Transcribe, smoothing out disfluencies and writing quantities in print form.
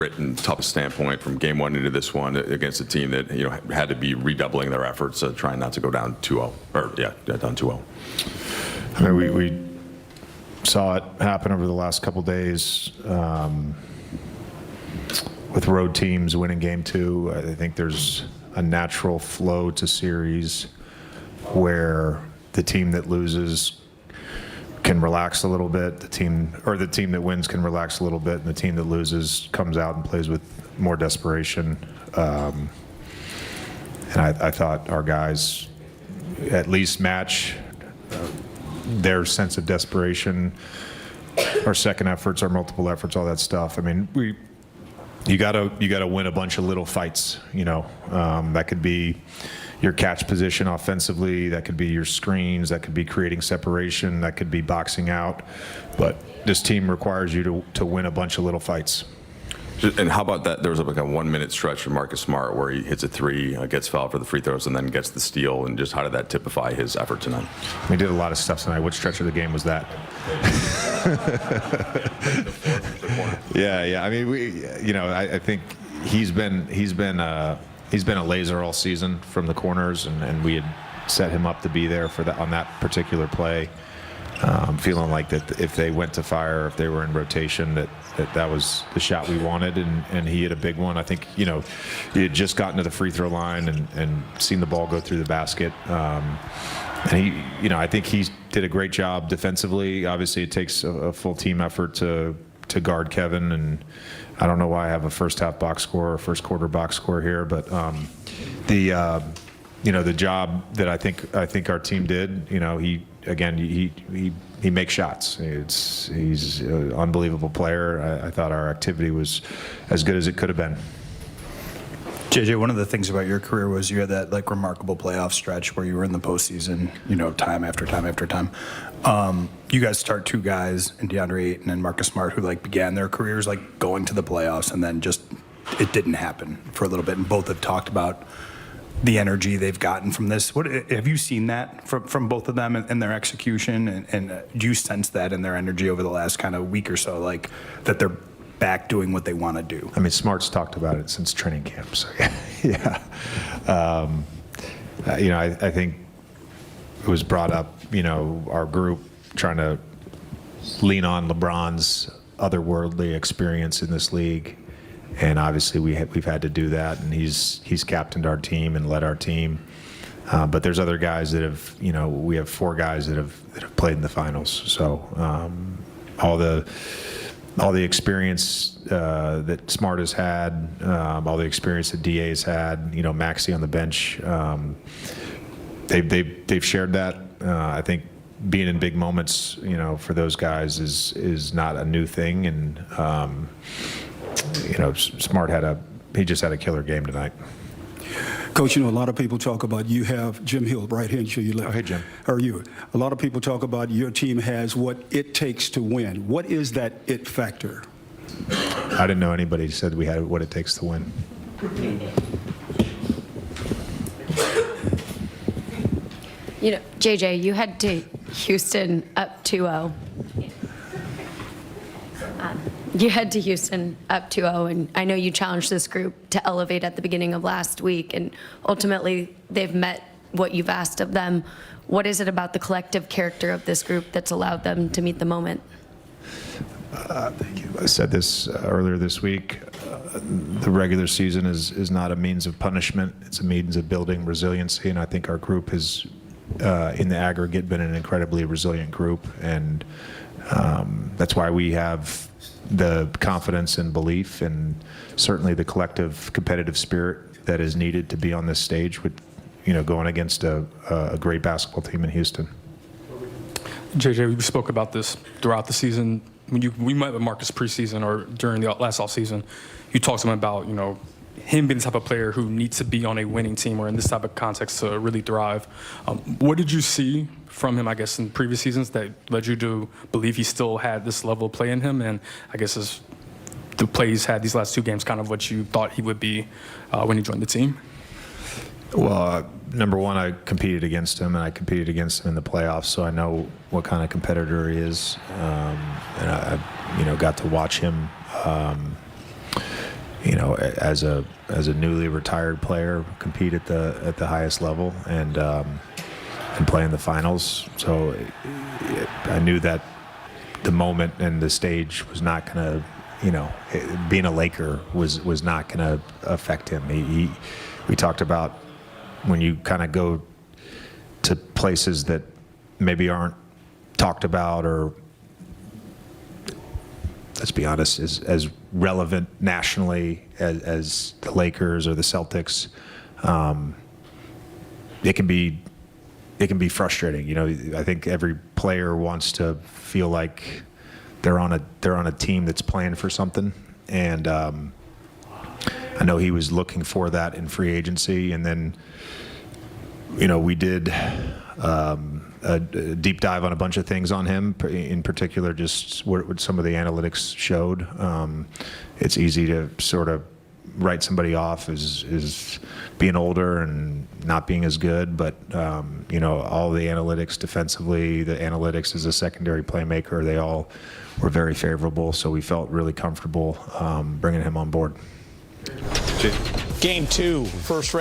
and toughest standpoint from game one into this one against a team that had to be redoubling their efforts, trying not to go down 2-0 down 2-0. I mean, we saw it happen over the last couple days with road teams winning game two. I think there's a natural flow to series where the team that loses can relax a little bit, the team that wins can relax a little bit, and the team that loses comes out and plays with more desperation. And I thought our guys at least match their sense of desperation, our second efforts, our multiple efforts, all that stuff. I mean, you gotta win a bunch of little fights. That could be your catch position offensively, that could be your screens, that could be creating separation, that could be boxing out. But this team requires you to win a bunch of little fights. And how about that? There was like a 1 minute stretch from Marcus Smart where he hits a three, gets fouled for the free throws, and then gets the steal. And just how did that typify his effort tonight? He did a lot of stuff tonight. Which stretch of the game was that? Yeah. I mean, I think he's been a laser all season from the corners, and we had set him up to be there for on that particular play. Feeling like that if they went to fire, if they were in rotation, that was the shot we wanted, and he hit a big one. I think he had just gotten to the free throw line and seen the ball go through the basket. And I think he did a great job defensively. Obviously, it takes a full team effort to guard Kevin, and I don't know why I have a first half box score or first quarter box score here, but the job that I think our team did, he makes shots. He's an unbelievable player. I thought our activity was as good as it could have been. JJ, one of the things about your career was you had that remarkable playoff stretch where you were in the postseason, time after time after time. You guys start two guys in DeAndre Ayton and Marcus Smart who began their careers going to the playoffs, and then just it didn't happen for a little bit. And both have talked about the energy they've gotten from this. What have you seen that from both of them and their execution? And do you sense that in their energy over the last kind of week or so, that they're back doing what they want to do? I mean, Smart's talked about it since training camp, so yeah. I think it was brought up, our group trying to lean on LeBron's otherworldly experience in this league. And obviously we've had to do that, and he's captained our team and led our team. But there's other guys that have, we have 4 guys that have played in the finals. So all the experience that Smart has had, all the experience that DA's had, Maxey on the bench, they've shared that. I think being in big moments, for those guys is not a new thing, and Smart he just had a killer game tonight. Coach, a lot of people talk about you have Jim Hill right here to your left. Oh, hey, Jim. How are you? A lot of people talk about your team has what it takes to win. What is that it factor? I didn't know anybody said we had what it takes to win. JJ, you head to Houston up 2-0. You head to Houston up 2-0, and I know you challenged this group to elevate at the beginning of last week, and ultimately they've met what you've asked of them. What is it about the collective character of this group that's allowed them to meet the moment? Thank you. I said this earlier this week. The regular season is not a means of punishment. It's a means of building resiliency, and I think our group has, in the aggregate, been an incredibly resilient group, and that's why we have the confidence and belief, and certainly the collective competitive spirit that is needed to be on this stage with, going against a great basketball team in Houston. JJ, we spoke about this throughout the season. When we met with Marcus preseason or during the last offseason, you talked to him about, him being the type of player who needs to be on a winning team or in this type of context to really thrive. What did you see from him, I guess, in previous seasons that led you to believe he still had this level of play in him? And I guess is the play he's had these last 2 games kind of what you thought he would be when he joined the team? Well, number one, I competed against him, and I competed against him in the playoffs, so I know what kind of competitor he is. And I got to watch him you know, as a newly retired player, compete at the highest level and play in the finals. So I knew that the moment and the stage was not going to, you know, being a Laker was not going to affect him. We talked about when you kind of go to places that maybe aren't talked about, or let's be honest, as relevant nationally as the Lakers or the Celtics, it can be frustrating. You know, I think every player wants to feel like they're on a team that's playing for something, and I know he was looking for that in free agency, and then, you know, we did a deep dive on a bunch of things on him, in particular just what some of the analytics showed. It's easy to sort of write somebody off as being older and not being as good, but you know, all the analytics defensively, the analytics as a secondary playmaker, they all were very favorable, so we felt really comfortable bringing him on board. Game 2, first round.